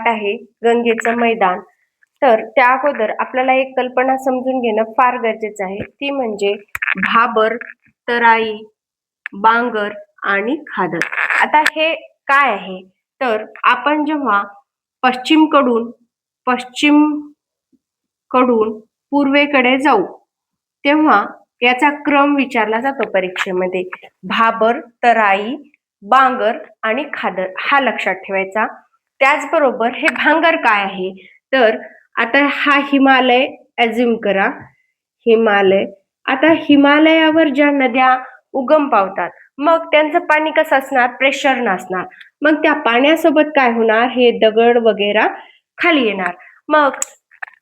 घाट आहे गंगेचं मैदान, तर त्या अगोदर आपल्याला एक कल्पना समजून घेणं फार गरजेचं आहे, ती म्हणजे भाबर, तराई, बांगर आणि खादर. आता हे काय आहे, तर आपण जेव्हा पश्चिम कडून पूर्वेकडे जाऊ तेव्हा याचा क्रम विचारला जातो परीक्षेमध्ये. भाबर, तराई, बांगर आणि खादर हा लक्षात ठेवायचा. त्याचबरोबर हे भांगर काय आहे, तर आता हा हिमालय अज्युम करा, हिमालय. आता हिमालयावर ज्या नद्या उगम पावतात मग त्यांचं पाणी कसं असणार, प्रेशर नसणार. मग त्या पाण्यासोबत काय होणार, हे दगड वगैरे खाली येणार. मग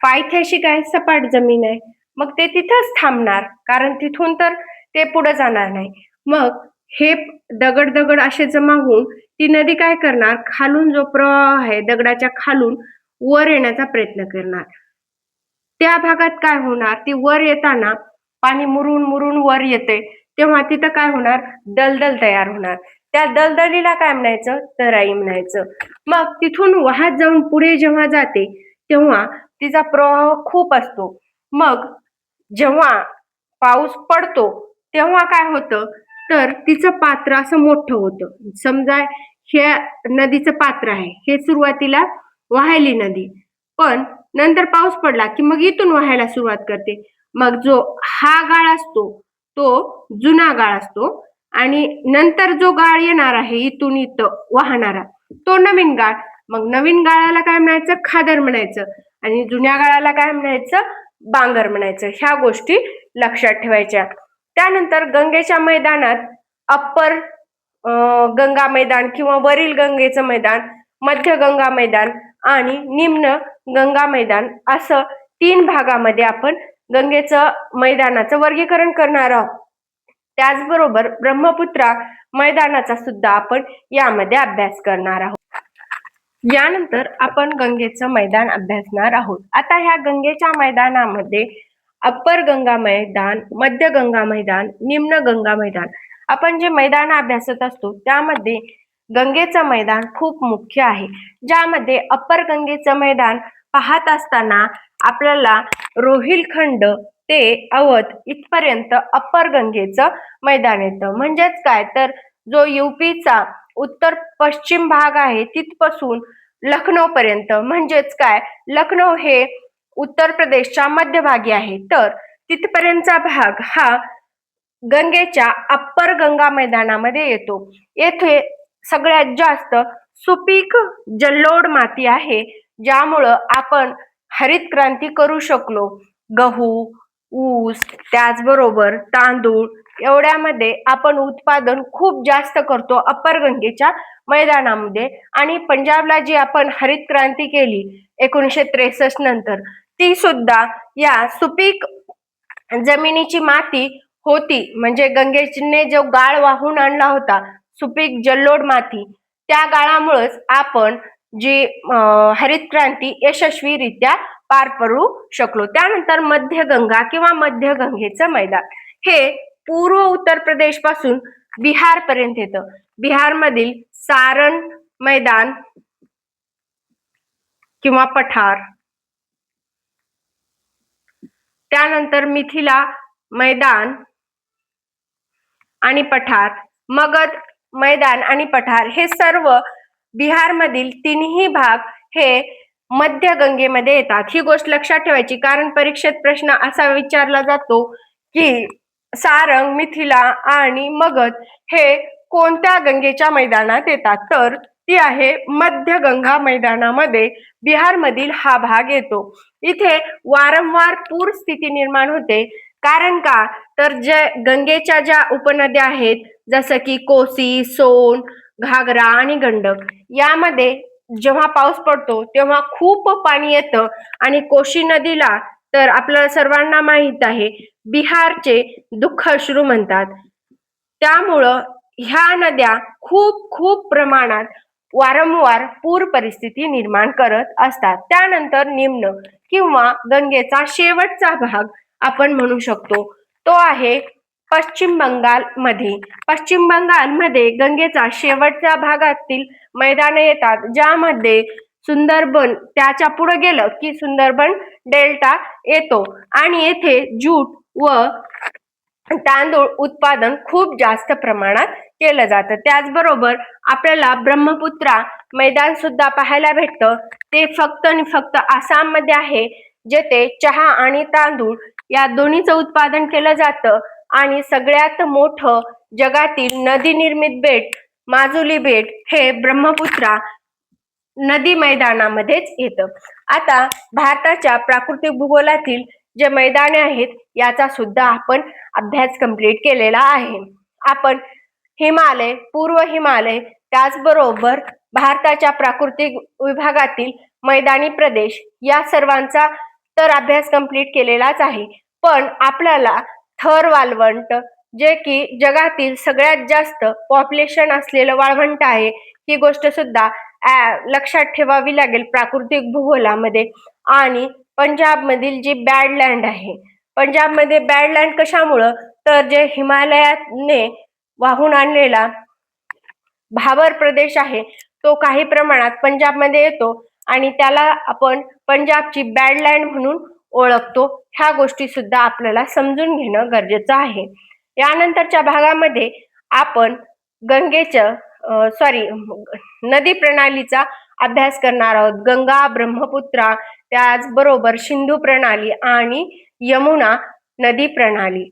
पायथ्याशी काय सपाट जमीन आहे, मग ते तिथंच थांबणार, कारण तिथून तर ते पुढे जाणार नाही. मग हे दगड दगड असे जमा होऊन ती नदी काय करणार, खालून जो प्रवाह आहे दगडाच्या खालून वर येण्याचा प्रयत्न करणार. त्या भागात काय होणार, ती वर येताना पाणी मुरून मुरून वर येते तेव्हा तिथं काय होणार, दलदल तयार होणार. त्या दलदलीला काय म्हणायचं, तराई म्हणायचं. मग तिथून वाहत जाऊन पुढे जेव्हा जाते तेव्हा तिचा प्रवाह खूप असतो. मग जेव्हा पाऊस पडतो तेव्हा काय होतं, तर तिचं पात्र असं मोठं होतं. समजा हे नदीचं पात्र आहे, हे सुरुवातीला वाहायली नदी, पण नंतर पाऊस पडला की मग इथून वाहायला सुरुवात करते. मग जो हा गाळ असतो तो जुना गाळ असतो आणि नंतर जो गाळ येणार आहे इथून इथं वाहणारा तो नवीन गाळ. मग नवीन गाळाला काय म्हणायचं, खादर म्हणायचं, आणि जुन्या गाळाला काय म्हणायचं, बांगर म्हणायचं. ह्या गोष्टी लक्षात ठेवायच्या. त्यानंतर गंगेच्या मैदानात अप्पर गंगा मैदान किंवा वरील गंगेचं मैदान, मध्य गंगा मैदान आणि निम्न गंगा मैदान असं 3 भागामध्ये आपण गंगेचं मैदानाचं वर्गीकरण करणार आहोत. त्याचबरोबर ब्रह्मपुत्रा मैदानाचा सुद्धा आपण यामध्ये अभ्यास करणार आहोत. यानंतर आपण गंगेचं मैदान अभ्यासणार आहोत. आता ह्या गंगेच्या मैदानामध्ये अप्पर गंगा मैदान, मध्य गंगा मैदान, निम्न गंगा मैदान आपण जे मैदान अभ्यासत असतो त्यामध्ये गंगेचं मैदान खूप मुख्य आहे. ज्यामध्ये अप्पर गंगेचं मैदान पाहत असताना आपल्याला रोहिलखंड ते अवध इथपर्यंत अप्पर गंगेचं मैदान येतं. म्हणजेच काय, तर जो यूपीचा उत्तर पश्चिम भाग आहे तिथपासून लखनौ पर्यंत, म्हणजेच काय, लखनौ हे उत्तर प्रदेशच्या मध्यभागी आहे, तर तिथपर्यंतचा भाग हा गंगेच्या अप्पर गंगा मैदानामध्ये येतो. येथे सगळ्यात जास्त सुपीक जल्लोड माती आहे, ज्यामुळं आपण हरित क्रांती करू शकलो. गहू, ऊस, त्याचबरोबर तांदूळ एवढ्यामध्ये आपण उत्पादन खूप जास्त करतो अप्पर गंगेच्या मैदानामध्ये. आणि पंजाबला जी आपण हरित क्रांती केली 1963 नंतर, ती सुद्धा या सुपीक जमिनीची माती होती, म्हणजे गंगेने जो गाळ वाहून आणला होता सुपीक जल्लोड माती, त्या गाळामुळेच आपण जी हरित क्रांती यशस्वीरित्या पार पडू शकलो. त्यानंतर मध्य गंगा किंवा मध्य गंगेचं मैदान हे पूर्व उत्तर प्रदेश पासून बिहार पर्यंत येतं. बिहार मधील सारण मैदान किंवा पठार, त्यानंतर मिथिला मैदान आणि पठार, मगध मैदान आणि पठार हे सर्व बिहार मधील तिन्ही भाग हे मध्य गंगेमध्ये येतात. ही गोष्ट लक्षात ठेवायची, कारण परीक्षेत प्रश्न असा विचारला जातो की सारंग, मिथिला आणि मगध हे कोणत्या गंगेच्या मैदानात येतात, तर ती आहे मध्य गंगा मैदानामध्ये बिहार मधील हा भाग येतो. इथे वारंवार पूर स्थिती निर्माण होते. कारण का, तर जे गंगेच्या ज्या उपनद्या आहेत जसं की कोसी, सोन, घागरा आणि गंडक, यामध्ये जेव्हा पाऊस पडतो तेव्हा खूप पाणी येतं. आणि कोशी नदीला तर आपल्याला सर्वांना माहित आहे बिहारचे दुःख अश्रू म्हणतात. त्यामुळं ह्या नद्या खूप खूप प्रमाणात वारंवार पूर परिस्थिती निर्माण करत असतात. त्यानंतर निम्न किंवा गंगेचा शेवटचा भाग आपण म्हणू शकतो तो आहे पश्चिम बंगाल मध्ये. पश्चिम बंगाल मध्ये गंगेचा शेवटच्या भागातील मैदाने येतात, ज्यामध्ये सुंदरबन त्याच्या पुढे गेलं की सुंदरबन डेल्टा येतो आणि येथे ज्यूट व तांदूळ उत्पादन खूप जास्त प्रमाणात केलं जातं. त्याचबरोबर आपल्याला ब्रह्मपुत्रा मैदान सुद्धा पाहायला भेटतं. ते फक्त आणि फक्त आसाम मध्ये आहे, जेथे चहा आणि तांदूळ या दोन्हीचं उत्पादन केलं जातं आणि सगळ्यात मोठं जगातील नदी निर्मित बेट माजुली बेट हे ब्रह्मपुत्रा नदी मैदानामध्येच येतं. आता भारताच्या प्राकृतिक भूगोलातील जे मैदाने आहेत याचा सुद्धा आपण अभ्यास कंप्लीट केलेला आहे. आपण हिमालय, पूर्व हिमालय, त्याचबरोबर भारताच्या प्राकृतिक विभागातील मैदानी प्रदेश या सर्वांचा तर अभ्यास कंप्लीट केलेलाच आहे. पण आपल्याला थर वाळवंट, जे की जगातील सगळ्यात जास्त पॉप्युलेशन असलेलं वाळवंट आहे, ही गोष्ट सुद्धा लक्षात ठेवावी लागेल प्राकृतिक भूगोलामध्ये. आणि पंजाब मधील जी बॅडलँड आहे, पंजाबमध्ये बॅडलँड कशामुळं, तर जे हिमालयाने वाहून आणलेला भावर प्रदेश आहे तो काही प्रमाणात पंजाबमध्ये येतो आणि त्याला आपण पंजाबची बॅडलँड म्हणून ओळखतो. ह्या गोष्टी सुद्धा आपल्याला समजून घेणं गरजेचं आहे. यानंतरच्या भागामध्ये आपण गंगेचं नदी प्रणालीचा अभ्यास करणार आहोत. गंगा, ब्रह्मपुत्रा, त्याचबरोबर सिंधू प्रणाली आणि यमुना नदी प्रणाली.